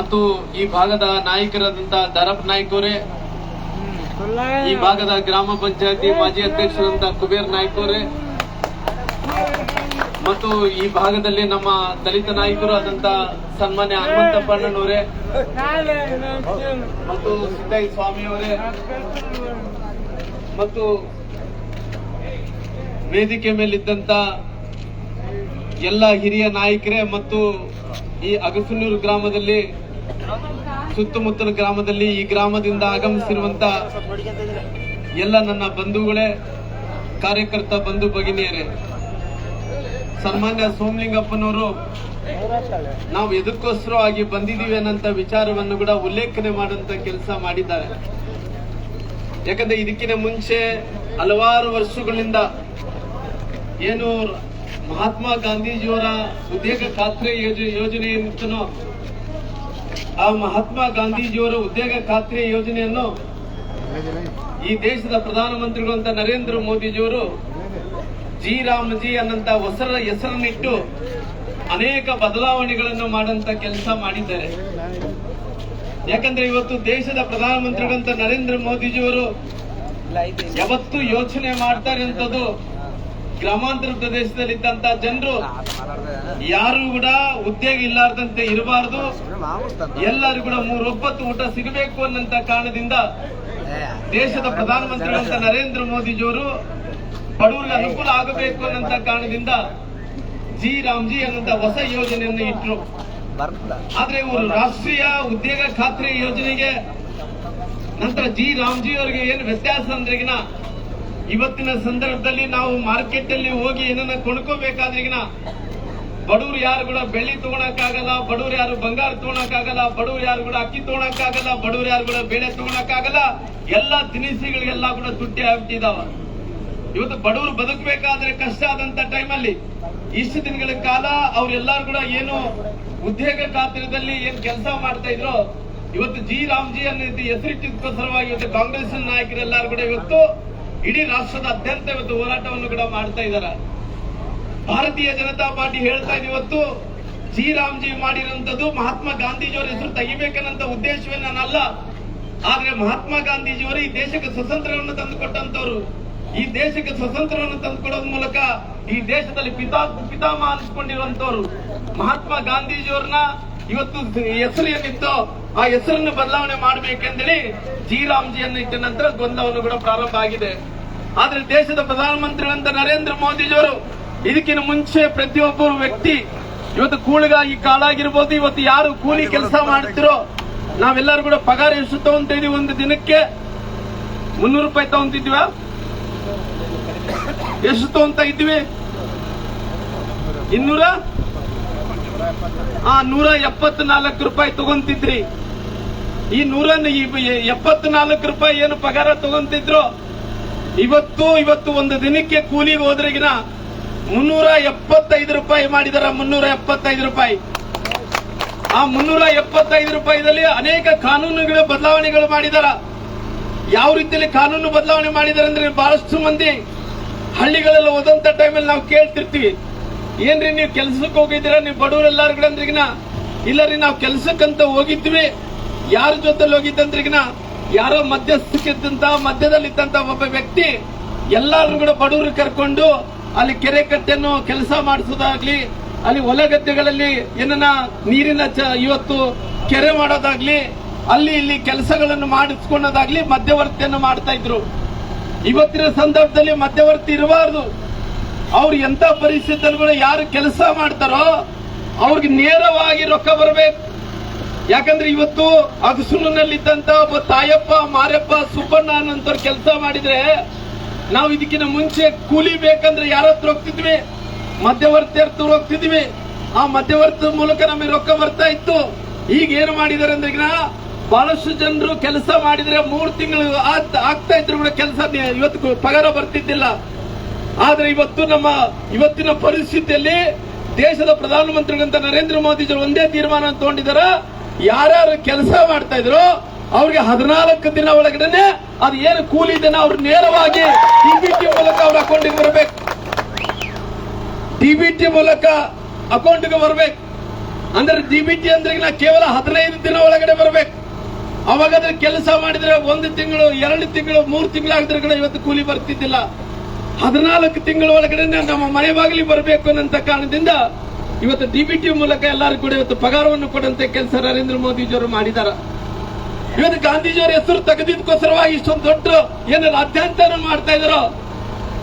ಮತ್ತು ಈ ಭಾಗದ ನಾಯಕರಾದಂತ ದರಪ್ ನಾಯ್ಕ ಅವರೇ, ಈ ಭಾಗದ ಗ್ರಾಮ ಪಂಚಾಯತಿ ಮಾಜಿ ಅಧ್ಯಕ್ಷರಾದಂತ ಕುಬೇರ್ ನಾಯ್ಕ ಅವರೇ, ಮತ್ತು ಈ ಭಾಗದಲ್ಲಿ ನಮ್ಮ ದಲಿತ ನಾಯಕರು ಆದಂತ ಸನ್ಮಾನ್ಯ ಹನುಮಂತಪ್ಪಣ್ಣನವರೇ ಮತ್ತು ಸಿದ್ದಯ್ಯ ಸ್ವಾಮಿ ಅವರೇ, ಮತ್ತು ವೇದಿಕೆ ಮೇಲಿದ್ದಂತ ಎಲ್ಲ ಹಿರಿಯ ನಾಯಕರೇ ಮತ್ತು ಈ ಅಗಸನೂರು ಗ್ರಾಮದಲ್ಲಿ ಸುತ್ತಮುತ್ತಲ ಗ್ರಾಮದಲ್ಲಿ ಈ ಗ್ರಾಮದಿಂದ ಆಗಮಿಸಿರುವಂತ ಎಲ್ಲ ನನ್ನ ಬಂಧುಗಳೇ, ಕಾರ್ಯಕರ್ತ ಬಂಧು ಭಗಿನಿಯರೇ, ಸನ್ಮಾನ್ಯ ಸೋಮಲಿಂಗಪ್ಪನವರು ನಾವು ಎದಕ್ಕೋಸ್ಕರ ಆಗಿ ಬಂದಿದ್ದೀವಿ ಅನ್ನಂತ ವಿಚಾರವನ್ನು ಕೂಡ ಉಲ್ಲೇಖನೆ ಮಾಡುವಂತ ಕೆಲಸ ಮಾಡಿದ್ದಾರೆ. ಯಾಕಂದ್ರೆ ಇದಕ್ಕಿಂತ ಮುಂಚೆ ಹಲವಾರು ವರ್ಷಗಳಿಂದ ಏನು ಮಹಾತ್ಮ ಗಾಂಧೀಜಿಯವರ ಉದ್ಯೋಗ ಖಾತ್ರಿ ಯೋಜನೆ ಏನಿತ್ತನೋ ಆ ಮಹಾತ್ಮ ಗಾಂಧೀಜಿಯವರ ಉದ್ಯೋಗ ಖಾತ್ರಿ ಯೋಜನೆಯನ್ನು ಈ ದೇಶದ ಪ್ರಧಾನಮಂತ್ರಿಗಳಂತ ನರೇಂದ್ರ ಮೋದಿಜಿಯವರು ಜಿ ರಾಮ್ಜಿ ಅನ್ನಂತ ಹೆಸರನ್ನಿಟ್ಟು ಅನೇಕ ಬದಲಾವಣೆಗಳನ್ನು ಮಾಡಂತ ಕೆಲಸ ಮಾಡಿದ್ದಾರೆ. ಯಾಕಂದ್ರೆ ಇವತ್ತು ದೇಶದ ಪ್ರಧಾನಮಂತ್ರಿಗಳಂತ ನರೇಂದ್ರ ಮೋದಿಜಿಯವರು ಯಾವತ್ತು ಯೋಚನೆ ಮಾಡ್ತಾರೆ ಅಂತದ್ದು ಗ್ರಾಮಾಂತರ ಪ್ರದೇಶದಲ್ಲಿದ್ದಂತ ಜನರು ಯಾರು ಕೂಡ ಉದ್ಯೋಗ ಇಲ್ಲಾರ್ದಂತೆ ಇರಬಾರದು, ಎಲ್ಲರೂ ಕೂಡ 3 ಒಪ್ಪತ್ತು ಊಟ ಸಿಗಬೇಕು ಅನ್ನಂತ ಕಾರಣದಿಂದ ದೇಶದ ಪ್ರಧಾನಮಂತ್ರಿಗಳಂತ ನರೇಂದ್ರ ಮೋದಿಜಿಯವರು ಬಡವರಿಗೆ ಅನುಕೂಲ ಆಗಬೇಕು ಅನ್ನಂತ ಕಾರಣದಿಂದ ಜಿ ರಾಮ್ಜಿ ಅನ್ನಂತ ಹೊಸ ಯೋಜನೆಯನ್ನು ಇಟ್ಟರು. ಆದ್ರೆ ಇವರು ರಾಷ್ಟ್ರೀಯ ಉದ್ಯೋಗ ಖಾತ್ರಿ ಯೋಜನೆಗೆ ನಂತರ ಜಿ ರಾಮ್ಜಿ ಅವರಿಗೆ ಏನು ವ್ಯತ್ಯಾಸ ಅಂದ್ರೆಗಿನ ಇವತ್ತಿನ ಸಂದರ್ಭದಲ್ಲಿ ನಾವು ಮಾರ್ಕೆಟ್ ಅಲ್ಲಿ ಹೋಗಿ ಏನನ್ನ ಕೊಂಡ್ಕೋಬೇಕಾದ್ರೆಗಿನ ಬಡವರು ಯಾರು ಕೂಡ ಬೆಳ್ಳಿ ತಗೊಳಕ್ಕಾಗಲ್ಲ, ಬಡವರು ಯಾರು ಬಂಗಾರ ತಗೊಳಕ್ಕಾಗಲ್ಲ, ಬಡವರು ಯಾರು ಕೂಡ ಅಕ್ಕಿ ತಗೊಳಕ್ಕಾಗಲ್ಲ, ಬಡವರು ಯಾರು ಕೂಡ ಬೇಳೆ ತಗೊಳಕ್ಕಾಗಲ್ಲ. ಎಲ್ಲಾ ದಿನಸಿಗಳಿಗೆಲ್ಲ ಕೂಡ ತುಟ್ಟಿ ಆಗ್ಬಿಟ್ಟಿದಾವ. ಇವತ್ತು ಬಡವರು ಬದುಕಬೇಕಾದ್ರೆ ಕಷ್ಟ ಆದಂತ ಟೈಮಲ್ಲಿ ಇಷ್ಟು ದಿನಗಳ ಕಾಲ ಅವ್ರೆಲ್ಲಾರು ಕೂಡ ಏನು ಉದ್ಯೋಗ ಖಾತ್ರದಲ್ಲಿ ಏನ್ ಕೆಲಸ ಮಾಡ್ತಾ ಇದ್ರು, ಇವತ್ತು ಜಿ ರಾಮ್ಜಿ ಅನ್ನೋ ಹೆಸರಿಟ್ಟಿದ್ದಕ್ಕೋಸ್ಕರವಾಗಿ ಇವತ್ತು ಕಾಂಗ್ರೆಸ್ ನಾಯಕರೆಲ್ಲರೂ ಕೂಡ ಇವತ್ತು ಇಡೀ ರಾಷ್ಟ್ರದಾದ್ಯಂತ ಇವತ್ತು ಹೋರಾಟವನ್ನು ಕೂಡ ಮಾಡ್ತಾ ಇದ್ದಾರೆ. ಭಾರತೀಯ ಜನತಾ ಪಾರ್ಟಿ ಹೇಳ್ತಾ ಇದೆ ಇವತ್ತು ಜಿ ರಾಮ್ಜಿ ಮಾಡಿರುವಂತದ್ದು ಮಹಾತ್ಮ ಗಾಂಧೀಜಿಯವರ ಹೆಸರು ತೆಗಿಬೇಕನ್ನಂತ ಉದ್ದೇಶವೇನಲ್ಲ. ಆದ್ರೆ ಮಹಾತ್ಮ ಗಾಂಧೀಜಿಯವರು ಈ ದೇಶಕ್ಕೆ ಸ್ವತಂತ್ರವನ್ನು ತಂದುಕೊಟ್ಟಂತವ್ರು. ಈ ದೇಶಕ್ಕೆ ಸ್ವತಂತ್ರವನ್ನು ತಂದುಕೊಡೋದ್ ಮೂಲಕ ಈ ದೇಶದಲ್ಲಿ ಪಿತಾಮಹ ಅನಿಸ್ಕೊಂಡಿರುವಂತವ್ರು ಮಹಾತ್ಮ ಗಾಂಧೀಜಿಯವ್ರನ್ನ ಇವತ್ತು ಹೆಸರು ಏನಿತ್ತೋ ಆ ಹೆಸರನ್ನು ಬದಲಾವಣೆ ಮಾಡಬೇಕೆಂದೇಳಿ ಜಿ ರಾಮ್ಜಿಯನ್ನು ಇಟ್ಟ ನಂತರ ಗೊಂದಲವನ್ನು ಕೂಡ ಪ್ರಾರಂಭ ಆಗಿದೆ. ಆದ್ರೆ ದೇಶದ ಪ್ರಧಾನಮಂತ್ರಿಗಳಂತ ನರೇಂದ್ರ ಮೋದಿಜಿಯವರು ಇದಕ್ಕಿಂತ ಮುಂಚೆ ಪ್ರತಿಯೊಬ್ಬರು ವ್ಯಕ್ತಿ ಇವತ್ತು ಕೂಲಿಗಾಗಿ ಕಾಲಾಗಿರ್ಬೋದು, ಇವತ್ತು ಯಾರು ಕೂಲಿ ಕೆಲಸ ಮಾಡ್ತಿರೋ ನಾವೆಲ್ಲರೂ ಕೂಡ ಪಗಾರ ಎಷ್ಟು ತಗೊಂತ ಇದೀವಿ, ಒಂದು ದಿನಕ್ಕೆ 300 ರೂಪಾಯಿ ತಗೊಂತಿದ್ವಿ. ಎಷ್ಟು ತಗೊಂತ ಇದ್ವಿ? 174 ರೂಪಾಯಿ ತಗೊಂತಿದ್ರಿ. ಈ 174 ರೂಪಾಯಿ ಏನು ಪಗಾರ ತಗೊಂತಿದ್ರು ಇವತ್ತು ಒಂದು ದಿನಕ್ಕೆ ಕೂಲಿಗೆ ಹೋದ್ರೆಗಿನ 375 ರೂಪಾಯಿ ಮಾಡಿದಾರ. 375 ರೂಪಾಯಿ. ಆ 375 ರೂಪಾಯಿದಲ್ಲಿ ಅನೇಕ ಕಾನೂನುಗಳ ಬದಲಾವಣೆಗಳು ಮಾಡಿದಾರ. ಯಾವ ರೀತಿಯಲ್ಲಿ ಕಾನೂನು ಬದಲಾವಣೆ ಮಾಡಿದಾರೆ ಅಂದ್ರೆ ಬಹಳಷ್ಟು ಮಂದಿ ಹಳ್ಳಿಗಳೆಲ್ಲ ಹೋದಂತ ಟೈಮಲ್ಲಿ ನಾವು ಕೇಳ್ತಿರ್ತೀವಿ, ಏನ್ರಿ ನೀವು ಕೆಲ್ಸಕ್ಕೆ ಹೋಗಿದ್ದೀರಾ, ನೀವು ಬಡವರೆಲ್ಲಾರು ಕೂಡ ಅಂದ್ರಿಗಿನ ಇಲ್ಲರಿ ನಾವು ಕೆಲ್ಸಕ್ಕಂತ ಹೋಗಿದ್ವಿ. ಯಾರ ಜೊತೆಲಿ ಹೋಗಿದ್ದಂದ್ರಿಗಿನ ಯಾರೋ ಮಧ್ಯದಲ್ಲಿದ್ದಂತ ಒಬ್ಬ ವ್ಯಕ್ತಿ ಎಲ್ಲಾರು ಕೂಡ ಬಡವರು ಕರ್ಕೊಂಡು ಅಲ್ಲಿ ಕೆರೆ ಕಟ್ಟೆಯನ್ನು ಕೆಲಸ ಮಾಡಿಸೋದಾಗ್ಲಿ, ಅಲ್ಲಿ ಹೊಲ ಗದ್ದೆಗಳಲ್ಲಿ ಏನನ್ನ ನೀರಿನ ಇವತ್ತು ಕೆರೆ ಮಾಡೋದಾಗ್ಲಿ, ಅಲ್ಲಿ ಇಲ್ಲಿ ಕೆಲಸಗಳನ್ನು ಮಾಡಿಸ್ಕೊಳ್ಳೋದಾಗ್ಲಿ ಮಧ್ಯವರ್ತಿಯನ್ನು ಮಾಡ್ತಾ ಇದ್ರು. ಇವತ್ತಿನ ಸಂದರ್ಭದಲ್ಲಿ ಮಧ್ಯವರ್ತಿ ಇರಬಾರದು. ಅವ್ರು ಎಂತ ಪರಿಸ್ಥಿತಿಯಲ್ಲಿ ಕೂಡ ಯಾರು ಕೆಲಸ ಮಾಡ್ತಾರೋ ಅವ್ರಿಗೆ ನೇರವಾಗಿ ರೊಕ್ಕ ಬರಬೇಕು. ಯಾಕಂದ್ರೆ ಇವತ್ತು ಅಗಸೂರಿನಲ್ಲಿದ್ದಂತ ಒಬ್ಬ ತಾಯಪ್ಪ, ಮಾರಪ್ಪ, ಸುಬ್ಬಣ್ಣ ಅನ್ನೋಂಥವ್ರು ಕೆಲಸ ಮಾಡಿದ್ರೆ ನಾವು ಇದಕ್ಕಿಂತ ಮುಂಚೆ ಕೂಲಿ ಬೇಕಂದ್ರೆ ಯಾರ ಹತ್ರ ಹೋಗ್ತಿದ್ವಿ? ಮಧ್ಯವರ್ತಿ ಹತ್ರ ಹೋಗ್ತಿದ್ವಿ. ಆ ಮಧ್ಯವರ್ತಿ ಮೂಲಕ ನಮಗೆ ರೊಕ್ಕ ಬರ್ತಾ ಇತ್ತು. ಈಗ ಏನು ಮಾಡಿದಾರೆ ಅಂದ್ರೆ ಬಹಳಷ್ಟು ಜನರು ಕೆಲಸ ಮಾಡಿದ್ರೆ 3 ತಿಂಗಳು ಆಗ್ತಾ ಇದ್ರು ಕೂಡ ಕೆಲಸ ಇವತ್ತು ಪಗಾರ ಬರ್ತಿದ್ದಿಲ್ಲ. ಆದ್ರೆ ಇವತ್ತಿನ ಪರಿಸ್ಥಿತಿಯಲ್ಲಿ ದೇಶದ ಪ್ರಧಾನಮಂತ್ರಿಗಳಂತ ನರೇಂದ್ರ ಮೋದಿಜಿ ಒಂದೇ ತೀರ್ಮಾನ ತಗೊಂಡಿದ್ದಾರೆ, ಯಾರ್ಯಾರು ಕೆಲಸ ಮಾಡ್ತಾ ಇದ್ರು ಅವ್ರಿಗೆ 14 ದಿನ ಒಳಗಡೆ ಅದು ಏನು ಕೂಲಿ ಇದನ್ನ ಅವ್ರು ನೇರವಾಗಿ ಡಿಬಿಟಿ ಮೂಲಕ ಅವ್ರ ಅಕೌಂಟ್ಗೆ ಬರಬೇಕು. ಡಿಬಿಟಿ ಮೂಲಕ ಅಕೌಂಟ್ಗೆ ಬರಬೇಕು. ಅಂದ್ರೆ DBT ಅಂದ್ರೆ ಕೇವಲ 15 ದಿನ ಒಳಗಡೆ ಬರಬೇಕು. ಅವಾಗ ಅದ್ರ ಕೆಲಸ ಮಾಡಿದ್ರೆ 1 ತಿಂಗಳು 2 ತಿಂಗಳು 3 ತಿಂಗಳು ಆಗಿದ್ರೆ ಕೂಡ ಇವತ್ತು ಕೂಲಿ ಬರ್ತಿದ್ದಿಲ್ಲ. 14 ತಿಂಗಳ ಒಳಗಡೆ ನಮ್ಮ ಮನೆ ಬಾಗಿಲಿಗೆ ಬರಬೇಕು ಅನ್ನೋ ಕಾರಣದಿಂದ ಇವತ್ತು DBT ಮೂಲಕ ಎಲ್ಲರೂ ಕೂಡ ಇವತ್ತು ಪಗಾರವನ್ನು ಕೊಡುವಂತ ಕೆಲಸ ನರೇಂದ್ರ ಮೋದಿಜಿಯವರು ಮಾಡಿದ್ದಾರೆ. ಇವತ್ತು ಗಾಂಧೀಜಿಯವರ ಹೆಸರು ತೆಗೆದಿದ್ದಕ್ಕೋಸ್ಕರವಾಗಿ ಇಷ್ಟೊಂದು ದೊಡ್ಡ ಏನು ರಾಜ್ಯಾಂತರ ಮಾಡ್ತಾ ಇದಾರೋ,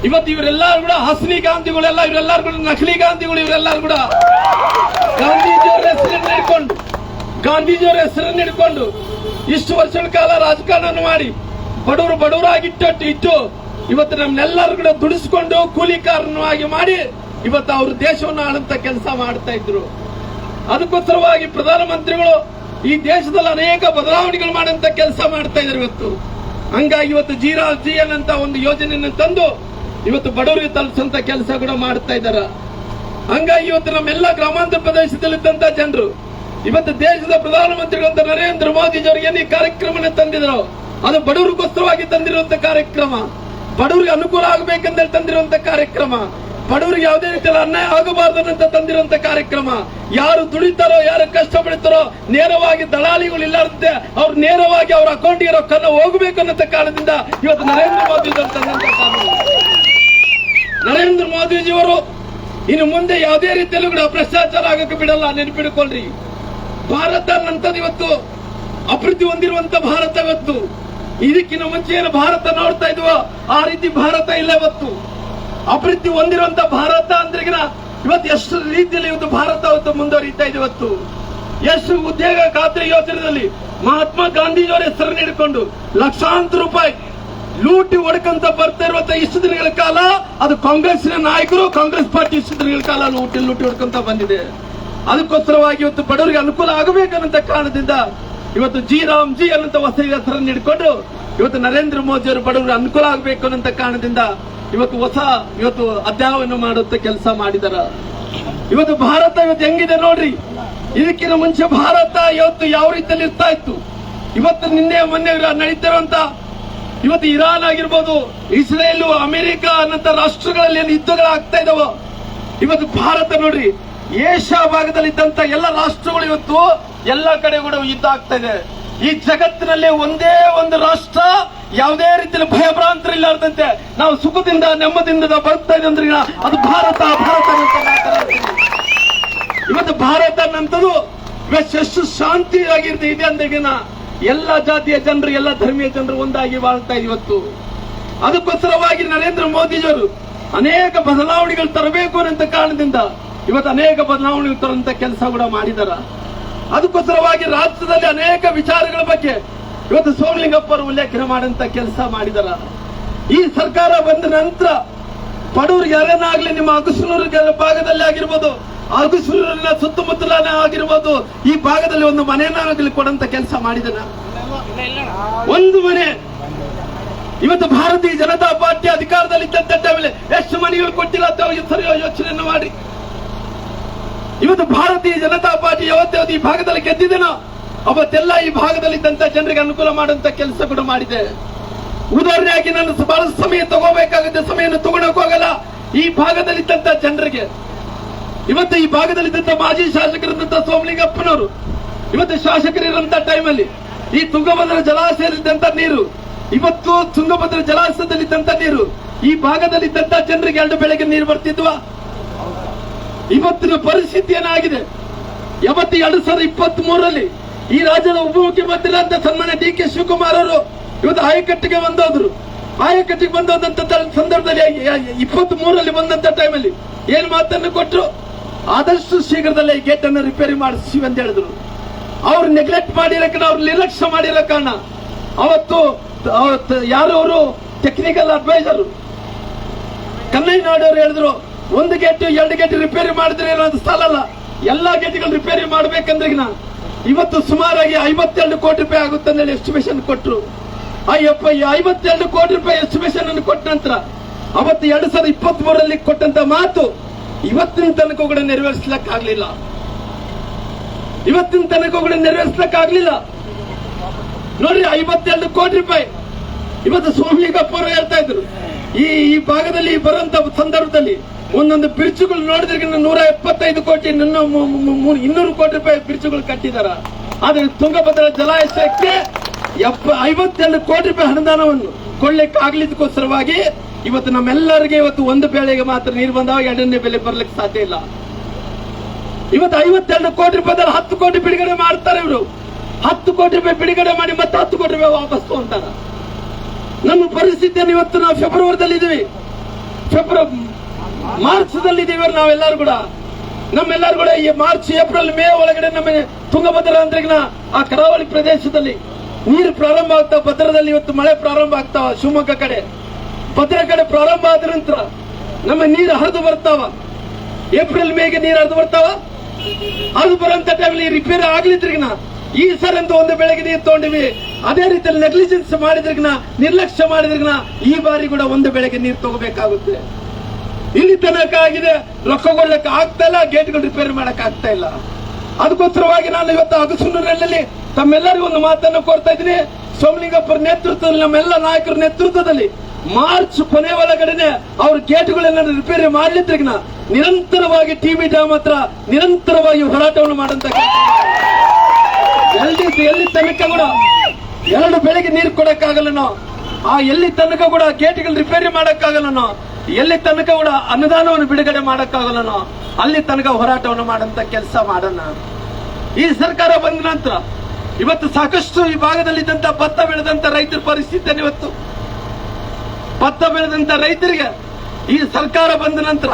ಇವತ್ತು ಇವರೆಲ್ಲರೂ ಕೂಡ ಹಸನಿ ಗಾಂಧಿಗಳೆಲ್ಲ, ಇವರೆಲ್ಲರೂ ಕೂಡ ನಕಲಿ ಗಾಂಧಿಗಳು, ಇವರೆಲ್ಲರೂ ಕೂಡ ಗಾಂಧೀಜಿಯವರ ಹೆಸರನ್ನು ಹಿಡ್ಕೊಂಡು ಇಷ್ಟು ವರ್ಷಗಳ ಕಾಲ ರಾಜಕಾರಣ ಮಾಡಿ ಬಡವರಾಗಿಟ್ಟು ಇವತ್ತು ನಮ್ನೆಲ್ಲರೂ ಕೂಡ ದುಡಿಸಿಕೊಂಡು ಕೂಲಿಕಾರನವಾಗಿ ಮಾಡಿ ಇವತ್ತು ಅವರು ದೇಶವನ್ನು ಆಳಂತ ಕೆಲಸ ಮಾಡ್ತಾ ಇದ್ರು. ಅದಕ್ಕೋಸ್ಕರವಾಗಿ ಪ್ರಧಾನಮಂತ್ರಿಗಳು ಈ ದೇಶದಲ್ಲಿ ಅನೇಕ ಬದಲಾವಣೆಗಳು ಮಾಡುವಂತ ಕೆಲಸ ಮಾಡ್ತಾ ಇದ್ದಾರೆ ಇವತ್ತು. ಹಂಗಾಗಿ ಇವತ್ತು GN ಅಂತ ಒಂದು ಯೋಜನೆಯನ್ನು ತಂದು ಇವತ್ತು ಬಡವರಿಗೆ ತಲುಪಿಸುವಂತ ಕೆಲಸ ಕೂಡ ಮಾಡ್ತಾ ಇದ್ದಾರೆ. ಹಂಗಾಗಿ ಇವತ್ತು ನಮ್ಮೆಲ್ಲ ಗ್ರಾಮಾಂತರ ಪ್ರದೇಶದಲ್ಲಿದ್ದಂತ ಜನರು ಇವತ್ತು ದೇಶದ ಪ್ರಧಾನಮಂತ್ರಿಗಳಂತ ನರೇಂದ್ರ ಮೋದಿಜಿಯವರು ಏನು ಈ ಕಾರ್ಯಕ್ರಮನ ತಂದಿದ್ರು, ಅದು ಬಡವರಿಗೋಸ್ಕರವಾಗಿ ತಂದಿರುವಂತ ಕಾರ್ಯಕ್ರಮ, ಬಡವರಿಗೆ ಅನುಕೂಲ ಆಗಬೇಕಂತ ತಂದಿರುವಂತ ಕಾರ್ಯಕ್ರಮ, ಬಡವರಿಗೆ ಯಾವುದೇ ರೀತಿಯಲ್ಲಿ ಅನ್ಯಾಯ ಆಗಬಾರ್ದಂತ ತಂದಿರುವಂತ ಕಾರ್ಯಕ್ರಮ. ಯಾರು ದುಡಿತಾರೋ, ಯಾರು ಕಷ್ಟ ಪಡ್ತಾರೋ ನೇರವಾಗಿ ದಳಾಳಿಗಳು ಇಲ್ಲಾರ್ದೆ ಅವ್ರು ನೇರವಾಗಿ ಅವ್ರ ಅಕೌಂಟ್ಗೆ ರೊಕ್ಕನ ಹೋಗಬೇಕು ಅನ್ನೋ ಕಾರಣದಿಂದ ಇವತ್ತು ನರೇಂದ್ರ ಮೋದಿಜಿಯವರು ತಂದಂತ ಕಾನೂನು. ನರೇಂದ್ರ ಮೋದಿಜಿಯವರು ಇನ್ನು ಮುಂದೆ ಯಾವುದೇ ರೀತಿಯಲ್ಲೂ ಕೂಡ ಭ್ರಷ್ಟಾಚಾರ ಆಗಕ್ಕೆ ಬಿಡಲ್ಲ, ನೆನಪಿಡ್ಕೊಳ್ರಿ. ಭಾರತ ನಂತದ ಇವತ್ತು ಅಭಿವೃದ್ಧಿ ಹೊಂದಿರುವಂತ ಭಾರತ ಇವತ್ತು. ಇದಕ್ಕಿಂತ ಮುಂಚೆ ಏನು ಭಾರತ ನೋಡ್ತಾ ಇದ್ವೋ ಆ ರೀತಿ ಭಾರತ ಇಲ್ಲ ಇವತ್ತು. ಅಭಿವೃದ್ಧಿ ಹೊಂದಿರುವಂತ ಭಾರತ ಅಂದ್ರೆ ಇವತ್ತು ಎಷ್ಟು ರೀತಿಯಲ್ಲಿ ಇವತ್ತು ಭಾರತ ಇವತ್ತು ಮುಂದುವರಿತಾ ಇದೆ. ಇವತ್ತು ಎಷ್ಟು ಉದ್ಯೋಗ ಖಾತ್ರಿ ಯೋಜನೆಯಲ್ಲಿ ಮಹಾತ್ಮ ಗಾಂಧೀಜಿಯವರ ಹೆಸರನ್ನು ಹಿಡ್ಕೊಂಡು ಲಕ್ಷಾಂತರ ರೂಪಾಯಿ ಲೂಟಿ ಹೊಡ್ಕಂತ ಬರ್ತಾ ಇರುವಂತ ಇಷ್ಟು ದಿನಗಳ ಕಾಲ ಅದು ಕಾಂಗ್ರೆಸ್ನ ನಾಯಕರು, ಕಾಂಗ್ರೆಸ್ ಪಾರ್ಟಿ ಇಷ್ಟು ದಿನಗಳ ಕಾಲ ಲೂಟಿ ಹೊಡ್ಕಂತ ಬಂದಿದೆ. ಅದಕ್ಕೋಸ್ಕರವಾಗಿ ಇವತ್ತು ಬಡವರಿಗೆ ಅನುಕೂಲ ಆಗಬೇಕನ್ನಂತ ಕಾರಣದಿಂದ ಇವತ್ತು GN ಅಂತ ಹೊಸ ಹೆಸರನ್ನು ಹಿಡ್ಕೊಂಡು ಇವತ್ತು ನರೇಂದ್ರ ಮೋದಿ ಅವರು ಬಡವರಿಗೆ ಅನುಕೂಲ ಆಗಬೇಕು ಅನ್ನೋ ಕಾರಣದಿಂದ ಇವತ್ತು ಅಧ್ಯಾಯವನ್ನು ಮಾಡುವಂತ ಕೆಲಸ ಮಾಡಿದಾರ. ಇವತ್ತು ಭಾರತ ಇವತ್ತು ಹೆಂಗಿದೆ ನೋಡ್ರಿ. ಇದಕ್ಕಿಂತ ಮುಂಚೆ ಭಾರತ ಇವತ್ತು ಯಾವ ರೀತಿಯಲ್ಲಿ ಇರ್ತಾ ಇತ್ತು, ಇವತ್ತು ನಿನ್ನೆ ಮೊನ್ನೆ ನಡೀತಿರುವಂತ ಇವತ್ತು ಇರಾನ್ ಆಗಿರ್ಬೋದು, ಇಸ್ರೇಲ್, ಅಮೆರಿಕ ಅನ್ನಂತ ರಾಷ್ಟ್ರಗಳಲ್ಲಿ ಏನು ಯುದ್ಧಗಳಾಗ್ತಾ ಇದಾವೋ, ಇವತ್ತು ಭಾರತ ನೋಡ್ರಿ ಏಷ್ಯಾ ಭಾಗದಲ್ಲಿ ಇದ್ದಂತ ಎಲ್ಲ ರಾಷ್ಟ್ರಗಳು ಇವತ್ತು ಎಲ್ಲ ಕಡೆ ಕೂಡ ಯುದ್ಧ ಆಗ್ತಾ ಇದೆ. ಈ ಜಗತ್ತಿನಲ್ಲಿ ಒಂದೇ ಒಂದು ರಾಷ್ಟ್ರ ಯಾವುದೇ ರೀತಿಯಲ್ಲಿ ಭಯಭ್ರಾಂತರಿಲ್ಲಾರ್ದಂತೆ ನಾವು ಸುಖದಿಂದ ನೆಮ್ಮದಿಯಿಂದ ಬರ್ತಾ ಇದೆ ಅಂದ್ರೆ ಅದು ಭಾರತ. ಇವತ್ತು ಭಾರತ ನಂತದು ಎಷ್ಟು ಶಾಂತಿಯಾಗಿರ್ತಿ ಇದೆ ಅಂದ್ರೆ ಎಲ್ಲ ಜಾತಿಯ ಜನರು, ಎಲ್ಲ ಧರ್ಮೀಯ ಜನರು ಒಂದಾಗಿ ಬಾಳ್ತಾ ಇದೆ ಇವತ್ತು. ಅದಕ್ಕೋಸ್ಕರವಾಗಿ ನರೇಂದ್ರ ಮೋದಿಜಿಯವರು ಅನೇಕ ಬದಲಾವಣೆಗಳು ತರಬೇಕು ಅನ್ನೋ ಕಾರಣದಿಂದ ಇವತ್ತು ಅನೇಕ ಬದಲಾವಣೆಗಳು ತರುವಂತ ಕೆಲಸ ಕೂಡ ಮಾಡಿದಾರ. ಅದಕ್ಕೋಸ್ಕರವಾಗಿ ರಾಜ್ಯದಲ್ಲಿ ಅನೇಕ ವಿಚಾರಗಳ ಬಗ್ಗೆ ಇವತ್ತು ಸೋಮಲಿಂಗಪ್ಪ ಅವರು ಉಲ್ಲೇಖನ ಮಾಡುವಂತ ಕೆಲಸ ಮಾಡಿದಾರ. ಈ ಸರ್ಕಾರ ಬಂದ ನಂತರ ಬಡವರಿಗೆ ಯಾರೇನಾಗ್ಲಿ ನಿಮ್ಮ ಅಗಸನೂರು ಭಾಗದಲ್ಲಿ ಆಗಿರ್ಬೋದು, ಅಗಸನೂರಿನ ಸುತ್ತಮುತ್ತಲನೇ ಆಗಿರ್ಬೋದು, ಈ ಭಾಗದಲ್ಲಿ ಒಂದು ಮನೆಯನ್ನಾಗಲಿ ಕೊಡಂತ ಕೆಲಸ ಮಾಡಿದನ. ಒಂದು ಮನೆ ಇವತ್ತು ಭಾರತೀಯ ಜನತಾ ಪಾರ್ಟಿ ಅಧಿಕಾರದಲ್ಲಿದ್ದಂತ ಟೈಮಲ್ಲಿ ಎಷ್ಟು ಮನೆಗಳು ಕೊಟ್ಟಿಲ್ಲ ಅಂತ ಸರಿ ಯೋಚನೆಯನ್ನು ಮಾಡಿ. ಇವತ್ತು ಭಾರತೀಯ ಜನತಾ ಪಾರ್ಟಿ ಯಾವತ್ತೇ ಈ ಭಾಗದಲ್ಲಿ ಗೆದ್ದಿದ್ದೇನೋ ಅವತ್ತೆಲ್ಲ ಈ ಭಾಗದಲ್ಲಿದ್ದಂತ ಜನರಿಗೆ ಅನುಕೂಲ ಮಾಡುವಂತ ಕೆಲಸ ಕೂಡ ಮಾಡಿದೆ. ಉದಾಹರಣೆಯಾಗಿ ನಾನು ಬಹಳ ಸಮಯ ತಗೋಬೇಕಾಗುತ್ತೆ, ಸಮಯವನ್ನು ತಗೊಳಕ್ ಹೋಗಲ್ಲ. ಈ ಭಾಗದಲ್ಲಿದ್ದಂತ ಜನರಿಗೆ ಇವತ್ತು ಈ ಭಾಗದಲ್ಲಿದ್ದಂತ ಮಾಜಿ ಶಾಸಕರಿದ್ದಂತ ಸೋಮಲಿಂಗಪ್ಪನವರು ಇವತ್ತು ಶಾಸಕರಿರುವಂತ ಟೈಮಲ್ಲಿ ಈ ತುಂಗಭದ್ರಾ ಜಲಾಶಯದಲ್ಲಿದ್ದಂತ ನೀರು, ಇವತ್ತು ತುಂಗಭದ್ರಾ ಜಲಾಶಯದಲ್ಲಿದ್ದಂತ ನೀರು ಈ ಭಾಗದಲ್ಲಿದ್ದಂತ ಜನರಿಗೆ 2 ಬೆಳೆಗೆ ನೀರು ಬರ್ತಿದ್ವಾ? ಇವತ್ತಿನ ಪರಿಸ್ಥಿತಿ ಏನಾಗಿದೆ? 2023ರಲ್ಲಿ ಈ ರಾಜ್ಯದ ಉಪಮುಖ್ಯಮಂತ್ರಿ ಅಂತ ಸನ್ಮಾನ್ಯ DK ಶಿವಕುಮಾರ್ ಅವರು ಇವತ್ತು ಆಯಕಟ್ಟಿಗೆ ಬಂದೋದ್ರು. ಆಯಕಟ್ಟಿಗೆ ಬಂದಂತ ಸಂದರ್ಭದಲ್ಲಿ 23ರಲ್ಲಿ ಬಂದಂತ ಟೈಮಲ್ಲಿ ಏನ್ ಮಾತನ್ನು ಕೊಟ್ಟರು? ಆದಷ್ಟು ಶೀಘ್ರದಲ್ಲೇ ಈ ಗೇಟ್ ಅನ್ನು ರಿಪೇರಿ ಮಾಡಿಸ್ತೀವಿ ಅಂತ ಹೇಳಿದ್ರು. ಅವ್ರು ನೆಗ್ಲೆಕ್ಟ್ ಮಾಡಿರೋ ಕಾರಣ, ಅವ್ರು ನಿರ್ಲಕ್ಷ್ಯ ಮಾಡಿರೋ ಕಾರಣ ಅವತ್ತು ಯಾರು ಅವರು ಟೆಕ್ನಿಕಲ್ ಅಡ್ವೈಸರ್ ಕನ್ನಯ್ಯನಾಡು ಅವರು ಹೇಳಿದ್ರು, 1 ಗೇಟ್ 2 ಗೇಟ್ ರಿಪೇರಿ ಮಾಡಿದ್ರೆ ಅನ್ನೋದು ಸಾಲಲ್ಲ, ಎಲ್ಲಾ ಗೇಟ್ಗಳು ರಿಪೇರಿ ಮಾಡ್ಬೇಕಂದ್ರೆ ಇವತ್ತು ಸುಮಾರಾಗಿ 52 ಕೋಟಿ ರೂಪಾಯಿ ಆಗುತ್ತೆ ಅಂತ ಎಸ್ಟಿಮೇಷನ್ ಕೊಟ್ಟರು. ಆ 52 ಕೋಟಿ ರೂಪಾಯಿ ಎಸ್ಟಿಮೇಷನ್ ಅನ್ನು ಕೊಟ್ಟ ನಂತರ ಅವತ್ತು 2023ರಲ್ಲಿ ಕೊಟ್ಟಂತ ಮಾತು ಇವತ್ತಿನ ತನಕ ಕೂಡ ನೆರವೇರಿಸಲಿಕ್ಕಾಗ್ಲಿಲ್ಲ. ನೋಡ್ರಿ, 52 ಕೋಟಿ ರೂಪಾಯಿ ಇವತ್ತು ಸೋಮಲಿಂಗಪ್ಪ ಅವರು ಹೇಳ್ತಾ ಇದ್ರು. ಈ ಭಾಗದಲ್ಲಿ ಬರುವಂತ ಸಂದರ್ಭದಲ್ಲಿ ಒಂದೊಂದು ಬ್ರಿಡ್ಜ್ಗಳು ನೋಡಿದ್ರೆ 175 ಕೋಟಿ 200 ಕೋಟಿ ರೂಪಾಯಿ ಬ್ರಿಡ್ಜ್ಗಳು ಕಟ್ಟಿದಾರ. ಆದ್ರೆ ತುಂಗಭದ್ರಾ ಜಲಾಶಯಕ್ಕೆ 52 ಕೋಟಿ ರೂಪಾಯಿ ಅನುದಾನವನ್ನು ಕೊಳ್ಳಿಕ್ಕೆ ಆಗ್ಲಿದ್ದಕ್ಕೋಸ್ಕರವಾಗಿ ಇವತ್ತು ನಮ್ಮೆಲ್ಲರಿಗೆ ಇವತ್ತು ಒಂದು ಬೆಳೆಗೆ ಮಾತ್ರ ನೀರು ಬಂದಾಗ ಎರಡನೇ ಬೆಲೆ ಬರ್ಲಿಕ್ಕೆ ಸಾಧ್ಯ ಇಲ್ಲ. ಇವತ್ತು 52 ಕೋಟಿ ರೂಪಾಯಿ 10 ಕೋಟಿ ಬಿಡುಗಡೆ ಮಾಡ್ತಾರೆ ಇವರು. 10 ಕೋಟಿ ರೂಪಾಯಿ ಬಿಡುಗಡೆ ಮಾಡಿ ಮತ್ತೆ 10 ಕೋಟಿ ರೂಪಾಯಿ ವಾಪಸ್ ತಗೊಂತಾರ. ನಮ್ಮ ಪರಿಸ್ಥಿತಿಯನ್ನು ಇವತ್ತು ನಾವು ಫೆಬ್ರವರಿದಲ್ಲಿ ಇದೀವಿ, ಮಾರ್ಚ್ದಲ್ಲಿ ಇದೀವಿ. ನಾವೆಲ್ಲರೂ ಕೂಡ ಈ ಮಾರ್ಚ್ ಏಪ್ರಿಲ್ ಮೇ ಒಳಗಡೆ ನಮ್ಮ ತುಂಗಭದ್ರಾ ಅಂದ್ರಿಗಿನ ಆ ಕರಾವಳಿ ಪ್ರದೇಶದಲ್ಲಿ ನೀರು ಪ್ರಾರಂಭ ಆಗ್ತಾವ. ಭದ್ರದಲ್ಲಿ ಇವತ್ತು ಮಳೆ ಪ್ರಾರಂಭ ಆಗ್ತಾವ. ಶಿವಮೊಗ್ಗ ಕಡೆ ಭದ್ರಾ ಕಡೆ ಪ್ರಾರಂಭ ಆದ ನಂತರ ನಮ್ಮ ನೀರು ಹರಿದು ಬರ್ತಾವ. ಏಪ್ರಿಲ್ ಮೇಗೆ ನೀರು ಹರಿದು ಬರ್ತಾವ. ಅದು ಬರೋಂತ ಟೈಮಲ್ಲಿ ರಿಪೇರಿ ಆಗ್ಲಿದ್ರಿಗಿನ ಈ ಸರ್ ಅಂತ ಒಂದು ಬೆಳೆಗೆ ನೀರು ತಗೊಂಡಿವಿ. ಅದೇ ರೀತಿಯಲ್ಲಿ ನೆಗ್ಲಿಜೆನ್ಸ್ ಮಾಡಿದ್ರಿಗಿನ, ನಿರ್ಲಕ್ಷ್ಯ ಮಾಡಿದ್ರಿಗಿನ ಈ ಬಾರಿ ಕೂಡ ಒಂದು ಬೆಳೆಗೆ ನೀರು ತಗೋಬೇಕಾಗುತ್ತೆ. ಇಲ್ಲಿ ತನಕ ಆಗಿದೆ, ರೊಕ್ಕ ಕೊಡ್ಲಿಕ್ಕೆ ಆಗ್ತಾ ಇಲ್ಲ, ಗೇಟ್ಗಳು ರಿಪೇರಿ ಮಾಡಕ್ ಆಗ್ತಾ ಇಲ್ಲ. ಅದಕ್ಕೋಸ್ಕರವಾಗಿ ನಾನು ಇವತ್ತು ಅಗಸನೂರಿನಲ್ಲಿ ತಮ್ಮೆಲ್ಲರಿಗೂ ಒಂದು ಮಾತನ್ನು ಕೋರ್ತಾ ಇದ್ದೀನಿ. ಸೋಮಲಿಂಗಪ್ಪರ ನೇತೃತ್ವದಲ್ಲಿ, ನಮ್ಮೆಲ್ಲ ನಾಯಕರ ನೇತೃತ್ವದಲ್ಲಿ ಮಾರ್ಚ್ ಕೊನೆ ಒಳಗಡೆನೆ ಅವ್ರ ಗೇಟ್ಗಳನ್ನ ರಿಪೇರಿ ಮಾಡ್ಲಿದ್ರಿಗಿನ ನಿರಂತರವಾಗಿ ಟಿಬಿ ಡ್ಯಾಮ್ ಹತ್ರ ನಿರಂತರವಾಗಿ ಹೋರಾಟವನ್ನು ಮಾಡಂತ ಎಲ್ಲಿ ತನಕ ಕೂಡ 2 ಬೆಳೆಗೆ ನೀರು ಕೊಡಕ್ಕಾಗಲ್ಲ ನಾವು. ಎಲ್ಲಿ ತನಕ ಕೂಡ ಗೇಟ್ಗಳು ರಿಪೇರಿ ಮಾಡಕ್ಕಾಗಲ್ಲ ನಾವು. ಎಲ್ಲಿ ತನಕ ಕೂಡ ಅನುದಾನವನ್ನು ಬಿಡುಗಡೆ ಮಾಡಕ್ಕಾಗಲ್ಲ ನಾವು. ಅಲ್ಲಿ ತನಕ ಹೋರಾಟವನ್ನು ಮಾಡಂತ ಕೆಲಸ ಮಾಡೋಣ. ಈ ಸರ್ಕಾರ ಬಂದ ನಂತರ ಇವತ್ತು ಸಾಕಷ್ಟು ಈ ಭಾಗದಲ್ಲಿದ್ದಂತ ಭತ್ತ ಬೆಳೆದಂತ ರೈತರ ಪರಿಸ್ಥಿತಿಯನ್ನು ಇವತ್ತು ಭತ್ತ ಬೆಳೆದಂತ ರೈತರಿಗೆ ಈ ಸರ್ಕಾರ ಬಂದ ನಂತರ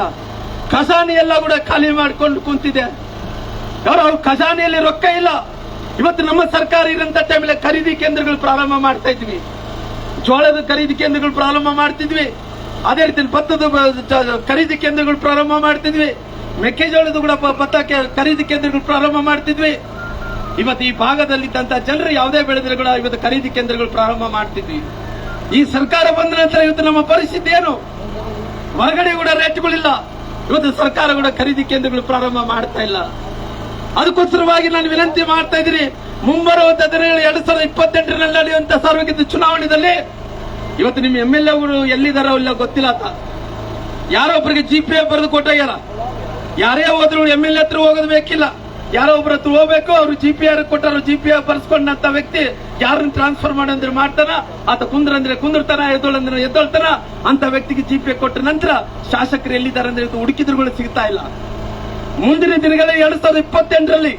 ಖಜಾನೆ ಎಲ್ಲ ಕೂಡ ಖಾಲಿ ಮಾಡಿಕೊಂಡು ಕುಂತಿದೆ. ಅವ್ರ ಖಜಾನೆಯಲ್ಲಿ ರೊಕ್ಕ ಇಲ್ಲ. ಇವತ್ತು ನಮ್ಮ ಸರ್ಕಾರ ಇರಂತ ಟೈಮಲ್ಲಿ ಖರೀದಿ ಕೇಂದ್ರಗಳು ಪ್ರಾರಂಭ ಮಾಡ್ತಾ ಇದ್ವಿ. ಜೋಳದ ಖರೀದಿ ಕೇಂದ್ರಗಳು ಪ್ರಾರಂಭ ಮಾಡ್ತಿದ್ವಿ. ಅದೇ ರೀತಿ ಭತ್ತದ ಖರೀದಿ ಕೇಂದ್ರಗಳು ಪ್ರಾರಂಭ ಮಾಡ್ತಿದ್ವಿ. ಮೆಕ್ಕೆಜೋಳದ ಕೂಡ ಭತ್ತ ಖರೀದಿ ಕೇಂದ್ರಗಳು ಪ್ರಾರಂಭ ಮಾಡ್ತಿದ್ವಿ. ಇವತ್ತು ಈ ಭಾಗದಲ್ಲಿದ್ದಂತ ಜನರು ಯಾವುದೇ ಬೆಳೆದ್ರೆ ಕೂಡ ಇವತ್ತು ಖರೀದಿ ಕೇಂದ್ರಗಳು ಪ್ರಾರಂಭ ಮಾಡ್ತಿದ್ವಿ. ಈ ಸರ್ಕಾರ ಬಂದ ನಂತರ ಇವತ್ತು ನಮ್ಮ ಪರಿಸ್ಥಿತಿ ಏನು? ಹೊರಗಡೆ ಕೂಡ ರೇಟ್ಗಳಿಲ್ಲ. ಇವತ್ತು ಸರ್ಕಾರ ಕೂಡ ಖರೀದಿ ಕೇಂದ್ರಗಳು ಪ್ರಾರಂಭ ಮಾಡ್ತಾ ಇಲ್ಲ. ಅದಕ್ಕೋಸ್ಕರವಾಗಿ ನಾನು ವಿನಂತಿ ಮಾಡ್ತಾ ಇದ್ದೀನಿ, ಮುಂಬರುವಂತ ದಿನಗಳು 2028ರಲ್ಲಿ ನಡೆಯುವಂತ ಸಾರ್ವತ್ರಿಕ ಚುನಾವಣೆಯಲ್ಲಿ ಇವತ್ತು ನಿಮ್ಮ MLAಗಳು ಎಲ್ಲಿದಾರೋ ಇಲ್ಲ ಗೊತ್ತಿಲ್ಲ. ಯಾರೋ ಒಬ್ಬರಿಗೆ GPA ಬರೆದು ಕೊಟ್ಟಾಗ್ಯಾರ. ಯಾರೇ ಹೋದ್ರು MLA ಹತ್ರ ಹೋಗೋದು ಬೇಕಿಲ್ಲ, ಯಾರೋ ಒಬ್ಬರ ಹತ್ರ ಹೋಗ್ಬೇಕು. ಅವ್ರು GPA ಕೊಟ್ಟರು, GPA ಬರ್ಸ್ಕೊಂಡಂತ ವ್ಯಕ್ತಿ ಯಾರನ್ನ ಟ್ರಾನ್ಸ್ಫರ್ ಮಾಡಂದ್ರೆ ಮಾಡ್ತಾನ, ಆತ ಕುಂದ್ರಂದ್ರೆ ಕುಂದಿರ್ತಾನ, ಎದ್ದೋಳಂದ್ರೆ ಎದ್ದೊಳ್ತಾನ. ಅಂತ ವ್ಯಕ್ತಿಗೆ GPA ಕೊಟ್ಟ ನಂತರ ಶಾಸಕರು ಎಲ್ಲಿದ್ದಾರೆ ಅಂದ್ರೆ ಹುಡುಕಿದ್ರುಗಳು ಸಿಗ್ತಾ ಇಲ್ಲ. ಮುಂದಿನ ದಿನಗಳಲ್ಲಿ 2028ರಲ್ಲಿ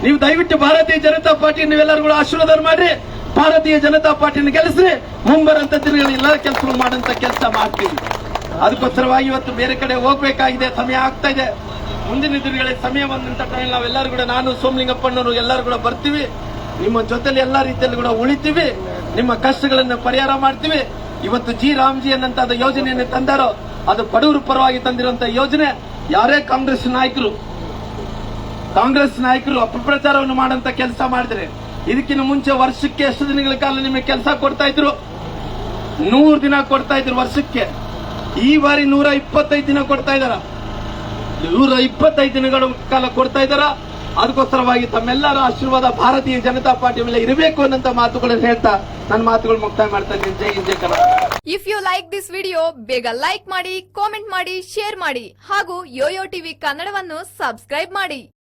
ನೀವು ದಯವಿಟ್ಟು ಭಾರತೀಯ ಜನತಾ ಪಾರ್ಟಿ ನೀವೆಲ್ಲರೂ ಕೂಡ ಆಶೀರ್ವಾದ ಮಾಡಿ ಭಾರತೀಯ ಜನತಾ ಪಾರ್ಟಿಯನ್ನು ಗೆಲ್ಲಿಸ್ರಿ. ಮುಂಬರಂತ ದಿನಗಳಲ್ಲಿ ಎಲ್ಲ ಕೆಲಸಗಳು ಮಾಡಂತ ಕೆಲಸ ಮಾಡ್ತೀವಿ. ಅದಕ್ಕೋಸ್ಕರವಾಗಿ ಇವತ್ತು ಬೇರೆ ಕಡೆ ಹೋಗ್ಬೇಕಾಗಿದೆ, ಸಮಯ ಆಗ್ತಾ ಇದೆ. ಮುಂದಿನ ದಿನಗಳಲ್ಲಿ ಸಮಯ ಬಂದಂತ ಟೈಮ್ ನಾವೆಲ್ಲರೂ ಕೂಡ, ನಾನು ಸೋಮಲಿಂಗಪ್ಪನವರು ಎಲ್ಲರೂ ಕೂಡ ಬರ್ತೀವಿ. ನಿಮ್ಮ ಜೊತೆಲಿ ಎಲ್ಲಾ ರೀತಿಯಲ್ಲಿ ಕೂಡ ಉಳಿತೀವಿ. ನಿಮ್ಮ ಕಷ್ಟಗಳನ್ನು ಪರಿಹಾರ ಮಾಡ್ತೀವಿ. ಇವತ್ತು ರಾಮ್ಜಿ ಅನ್ನಂತ ಯೋಜನೆಯನ್ನು ತಂದಾರೋ ಅದು ಬಡವರ ಪರವಾಗಿ ತಂದಿರುವಂತಹ ಯೋಜನೆ. ಯಾರೇ ಕಾಂಗ್ರೆಸ್ ನಾಯಕರು ಅಪಪ್ರಚಾರವನ್ನು ಮಾಡಂತ ಕೆಲಸ ಮಾಡಿದ್ರೆ, ಇದಕ್ಕಿಂತ ಮುಂಚೆ ವರ್ಷಕ್ಕೆ ಎಷ್ಟು ದಿನಗಳ ಕಾಲ ನಿಮಗೆ ಕೆಲಸ ಕೊಡ್ತಾ ಇದ್ರು? 100 ದಿನ ಕೊಡ್ತಾ ಇದ್ರು ವರ್ಷಕ್ಕೆ. ಈ ಬಾರಿ 125 ದಿನ ಕೊಡ್ತಾ ಇದಾರ. 125 ದಿನಗಳ ಕಾಲ ಕೊಡ್ತಾ ಇದಾರ. ಅದಕ್ಕೋಸ್ಕರವಾಗಿ ತಮ್ಮೆಲ್ಲರ ಆಶೀರ್ವಾದ ಭಾರತೀಯ ಜನತಾ ಪಾರ್ಟಿ ಮೇಲೆ ಇರಬೇಕು ಅನ್ನಂತ ಮಾತುಗಳನ್ನು ಹೇಳ್ತಾ ನನ್ನ ಮಾತುಗಳು ಮುಕ್ತಾಯ ಮಾಡ್ತಾ ಇದ್ದೀನಿ. ಜೈ ಹಿಂದ್, ಜೈ Karnataka. If you like this video, ಬೇಗ ಲೈಕ್ ಮಾಡಿ, ಕಾಮೆಂಟ್ ಮಾಡಿ, ಶೇರ್ ಮಾಡಿ ಹಾಗೂ ಯೋಯೋ ಟಿವಿ ಕನ್ನಡವನ್ನು ಸಬ್ಸ್ಕ್ರೈಬ್ ಮಾಡಿ.